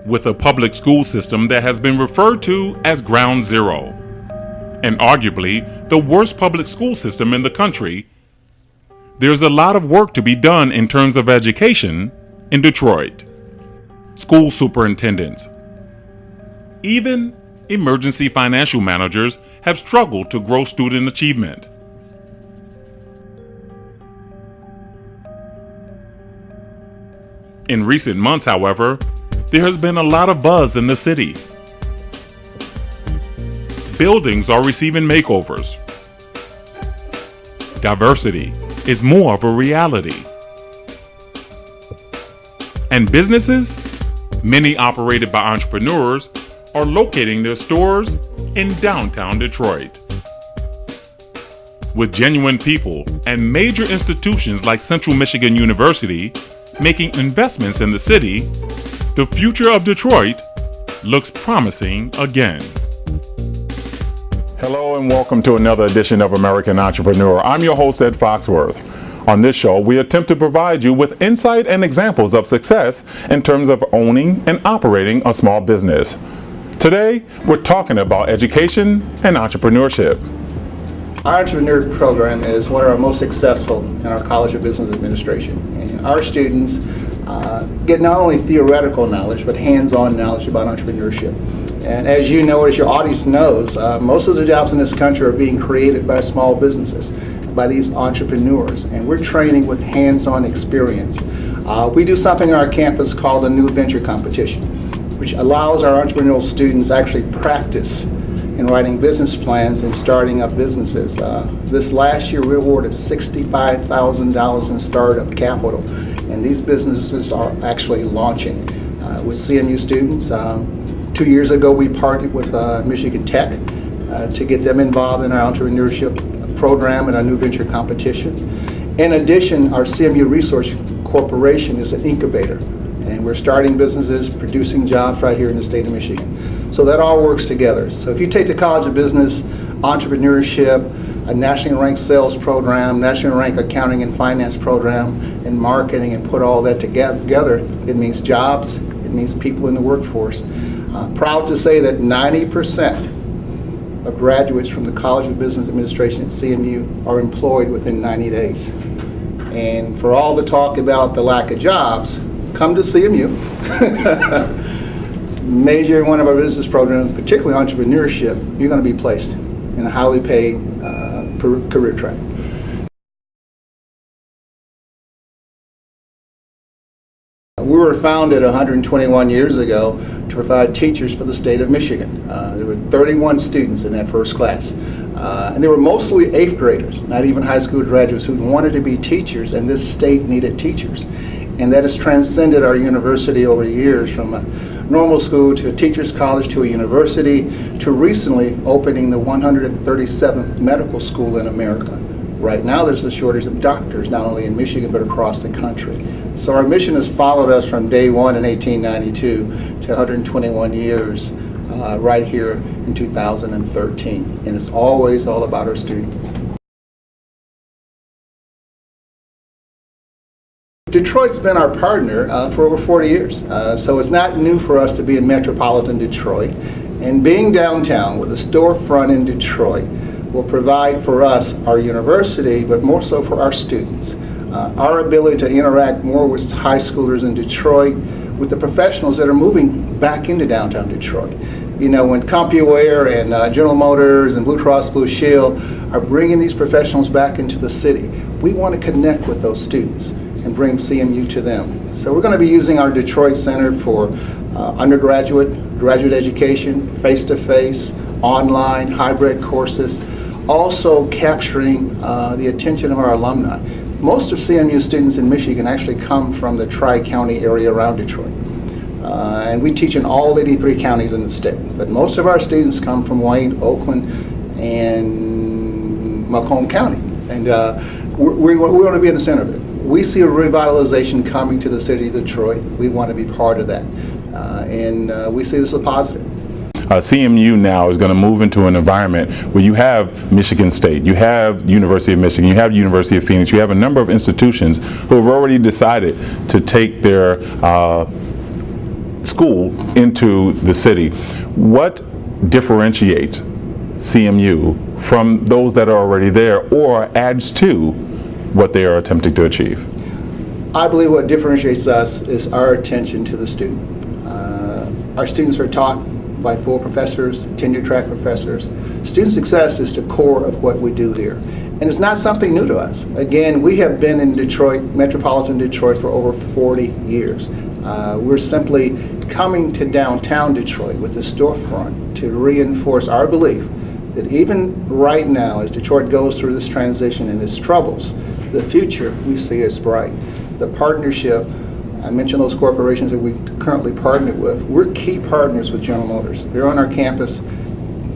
with a public school system that has been referred to as Ground Zero, and arguably the worst public school system in the country, there's a lot of work to be done in terms of education in Detroit. School superintendents, even emergency financial managers have struggled to grow student achievement. In recent months, however, there has been a lot of buzz in the city. Buildings are receiving makeovers. Diversity is more of a reality. And businesses, many operated by entrepreneurs, are locating their stores in downtown Detroit. With genuine people and major institutions like Central Michigan University making investments in the city, the future of Detroit looks promising again. Hello and welcome to another edition of American Entrepreneur. I'm your host, Ed Foxworth. On this show, we attempt to provide you with insight and examples of success in terms of owning and operating a small business. Today, we're talking about education and entrepreneurship. Our entrepreneur program is one of our most successful in our College of Business Administration. And our students get not only theoretical knowledge, but hands-on knowledge about entrepreneurship. And as you know, as your audience knows, most of the jobs in this country are being created by small businesses, by these entrepreneurs. And we're training with hands-on experience. We do something on our campus called a New Venture Competition, which allows our entrepreneurial students to actually practice in writing business plans and starting up businesses. This last year we awarded $65,000 in startup capital, and these businesses are actually launching with CMU students. 2 years ago we partnered with Michigan Tech to get them involved in our entrepreneurship program and our new venture competition. In addition, our CMU Resource Corporation is an incubator, and we're starting businesses, producing jobs right here in the state of Michigan. So that all works together. So if you take the College of Business, entrepreneurship, a nationally ranked sales program, nationally ranked accounting and finance program, and marketing, and put all that together, it means jobs, it means people in the workforce. Proud to say that 90% of graduates from the College of Business Administration at CMU are employed within 90 days. And for all the talk about the lack of jobs, come to CMU. Major in one of our business programs, particularly entrepreneurship, you're going to be placed in a highly paid career track. We were founded 121 years ago to provide teachers for the state of Michigan. There were 31 students in that first class. And they were mostly 8th graders, not even high school graduates, who wanted to be teachers, and this state needed teachers. And that has transcended our university over the years, from a normal school to a teacher's college to a university to recently opening the 137th medical school in America. Right now there's a shortage of doctors, not only in Michigan but across the country. So our mission has followed us from day one in 1892 to 121 years right here in 2013. And it's always all about our students. Detroit's been our partner for over 40 years, so it's not new for us to be in metropolitan Detroit. And being downtown with a storefront in Detroit will provide for us our university, but more so for our students. Our ability to interact more with high schoolers in Detroit, with the professionals that are moving back into downtown Detroit. You know, when CompuWare and General Motors and Blue Cross Blue Shield are bringing these professionals back into the city, we want to connect with those students and bring CMU to them. So we're going to be using our Detroit Center for undergraduate, graduate education, face-to-face, online, hybrid courses, also capturing the attention of our alumni. Most of CMU students in Michigan actually come from the Tri-County area around Detroit. And we teach in all 83 counties in the state. But most of our students come from Wayne, Oakland, and Macomb County. And we want to be in the center of it. We see a revitalization coming to the city of Detroit. We want to be part of that. And we see this as a positive. CMU now is going to move into an environment where you have Michigan State, you have University of Michigan, you have University of Phoenix, you have a number of institutions who have already decided to take their school into the city. What differentiates CMU from those that are already there or adds to what they are attempting to achieve? I believe what differentiates us is our attention to the student. Our students are taught by full professors, tenure-track professors. Student success is the core of what we do here. And it's not something new to us. Again, we have been in Detroit, metropolitan Detroit, for over 40 years. We're simply coming to downtown Detroit with the storefront to reinforce our belief that even right now, as Detroit goes through this transition and its troubles, the future we see is bright. The partnership, I mentioned those corporations that we currently partner with. We're key partners with General Motors. They're on our campus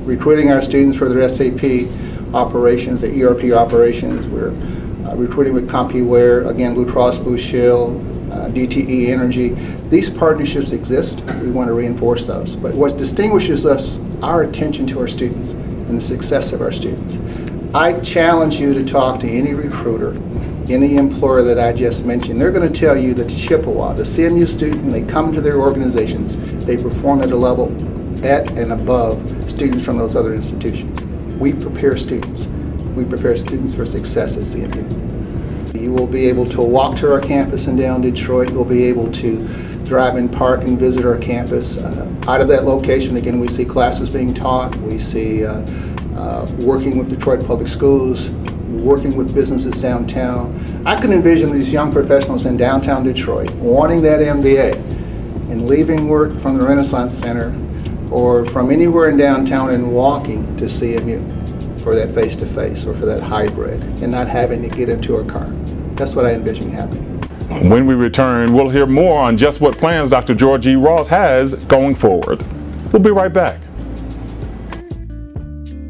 recruiting our students for their SAP operations, their ERP operations. We're recruiting with CompuWare, again, Blue Cross Blue Shield, DTE Energy. These partnerships exist. We want to reinforce those. But what distinguishes us, our attention to our students and the success of our students. I challenge you to talk to any recruiter, any employer that I just mentioned. They're going to tell you that the Chippewa, the CMU student, when they come to their organizations, they perform at a level at and above students from those other institutions. We prepare students. We prepare students for success at CMU. You will be able to walk to our campus in down Detroit. You'll be able to drive in, park, and visit our campus. Out of that location, again, we see classes being taught. We see working with Detroit Public Schools, working with businesses downtown. I can envision these young professionals in downtown Detroit wanting that MBA and leaving work from the Renaissance Center or from anywhere in downtown and walking to CMU for that face-to-face or for that hybrid and not having to get into a car. That's what I envision happening. When we return, we'll hear more on just what plans Dr. George E. Ross has going forward. We'll be right back.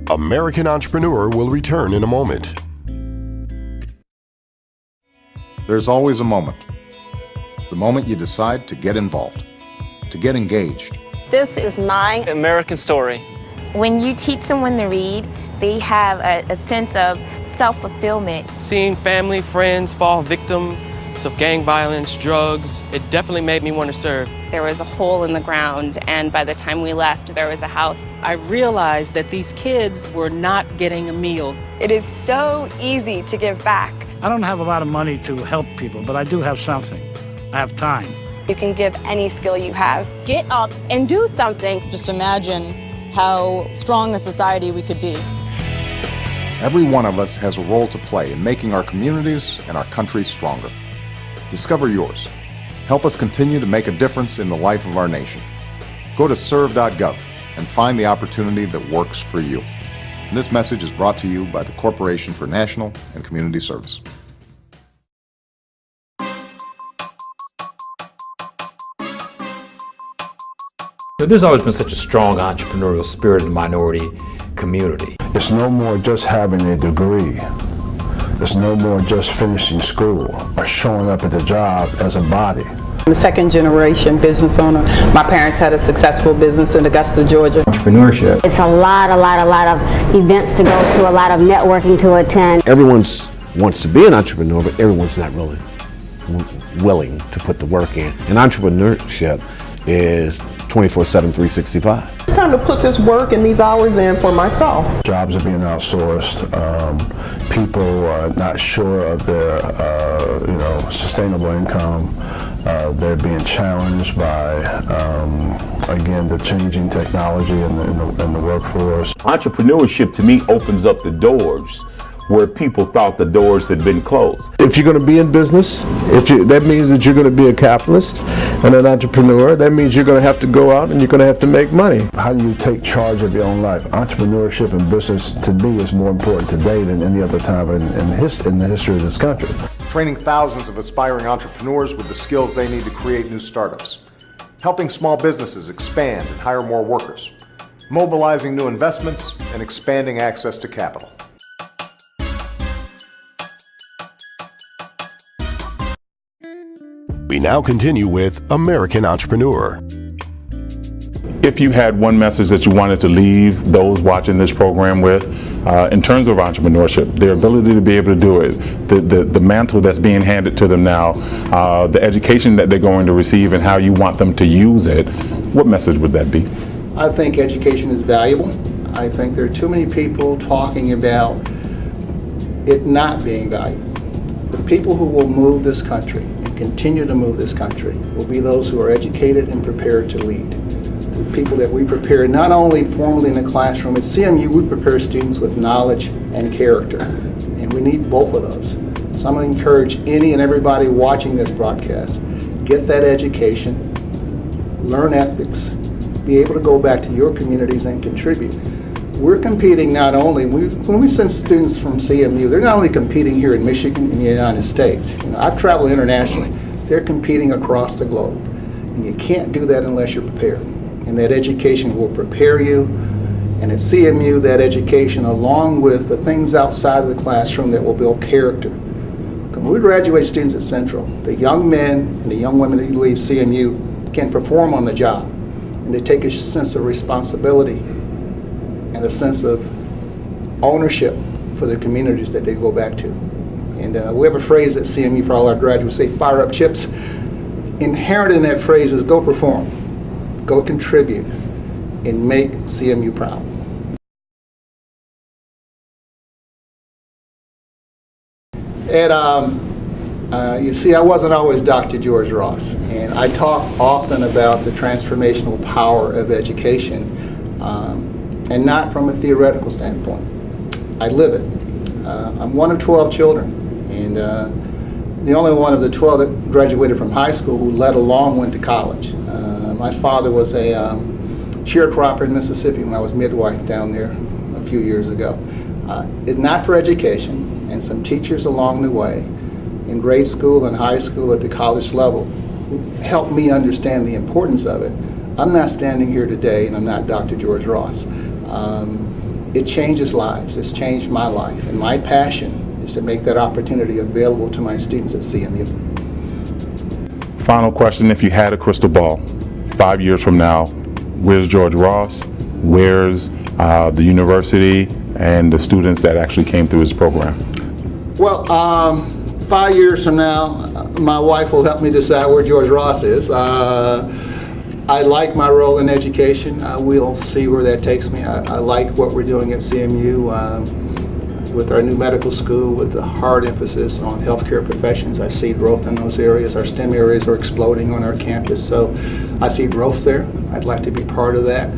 American Entrepreneur will return in a moment. There's always a moment. The moment you decide to get involved, to get engaged. This is my American story. When you teach someone to read, they have a sense of self-fulfillment. Seeing family, friends fall victim of gang violence, drugs, it definitely made me want to serve. There was a hole in the ground, and by the time we left, there was a house. I realized that these kids were not getting a meal. It is so easy to give back. I don't have a lot of money to help people, but I do have something. I have time. You can give any skill you have. Get up and do something. Just imagine how strong a society we could be. Every one of us has a role to play in making our communities and our country stronger. Discover yours. Help us continue to make a difference in the life of our nation. Go to serve.gov and find the opportunity that works for you. And this message is brought to you by the Corporation for National and Community Service. There's always been such a strong entrepreneurial spirit in the minority community. It's no more just having a degree. It's no more just finishing school or showing up at the job as a body. I'm a second generation business owner. My parents had a successful business in Augusta, Georgia. Entrepreneurship. It's a lot of events to go to, a lot of networking to attend. Everyone wants to be an entrepreneur, but everyone's not really willing to put the work in. And entrepreneurship is 24/7, 365. It's time to put this work and these hours in for myself. Jobs are being outsourced. People are not sure of their sustainable income. They're being challenged by, again, the changing technology in the workforce. Entrepreneurship to me opens up the doors where people thought the doors had been closed. If you're going to be in business, that means that you're going to be a capitalist and an entrepreneur. That means you're going to have to go out and you're going to have to make money. How do you take charge of your own life? Entrepreneurship and business, to me, is more important today than any other time in the history of this country. Training thousands of aspiring entrepreneurs with the skills they need to create new startups. Helping small businesses expand and hire more workers. Mobilizing new investments and expanding access to capital. We now continue with American Entrepreneur. If you had one message that you wanted to leave those watching this program with, in terms of entrepreneurship, their ability to be able to do it, the mantle that's being handed to them now, the education that they're going to receive and how you want them to use it, what message would that be? I think education is valuable. I think there are too many people talking about it not being valuable. The people who will move this country and continue to move this country will be those who are educated and prepared to lead. The people that we prepare not only formally in the classroom, at CMU we prepare students with knowledge and character, and we need both of those. So I'm going to encourage any and everybody watching this broadcast, get that education, learn ethics, be able to go back to your communities and contribute. We're competing not only, when we send students from CMU, they're not only competing here in Michigan and the United States. You know, I've traveled internationally. They're competing across the globe. And you can't do that unless you're prepared. And that education will prepare you. And at CMU, that education, along with the things outside of the classroom that will build character. When we graduate students at Central, the young men and the young women that leave CMU can perform on the job. And they take a sense of responsibility and a sense of ownership for the communities that they go back to. And we have a phrase at CMU for all our graduates, say fire up chips. Inherent in that phrase is go perform, go contribute, and make CMU proud. And you see, I wasn't always Dr. George Ross, and I talk often about the transformational power of education, and not from a theoretical standpoint. I live it. I'm one of 12 children, and the only one of the 12 that graduated from high school who let alone went to college. My father was a sharecropper in Mississippi when I was midwife down there a few years ago. It's not for education, and some teachers along the way in grade school and high school at the college level helped me understand the importance of it. I'm not standing here today, and I'm not Dr. George Ross. It changes lives. It's changed my life, and my passion is to make that opportunity available to my students at CMU. Final question, if you had a crystal ball, 5 years from now, where's George Ross? Where's the university and the students that actually came through his program? Well, 5 years from now, my wife will help me decide where George Ross is. I like my role in education. We'll see where that takes me. I like what we're doing at CMU with our new medical school, with the hard emphasis on healthcare professions. I see growth in those areas. Our STEM areas are exploding on our campus, so I see growth there. I'd like to be part of that.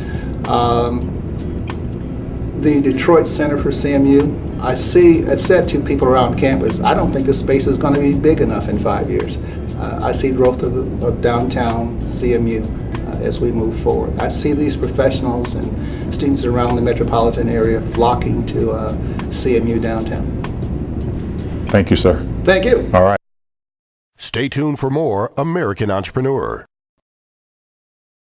The Detroit Center for CMU, I've said to people around campus, I don't think the space is going to be big enough in 5 years. I see growth of downtown CMU as we move forward. I see these professionals and students around the metropolitan area flocking to CMU downtown. Thank you, sir. Thank you. All right. Stay tuned for more American Entrepreneur.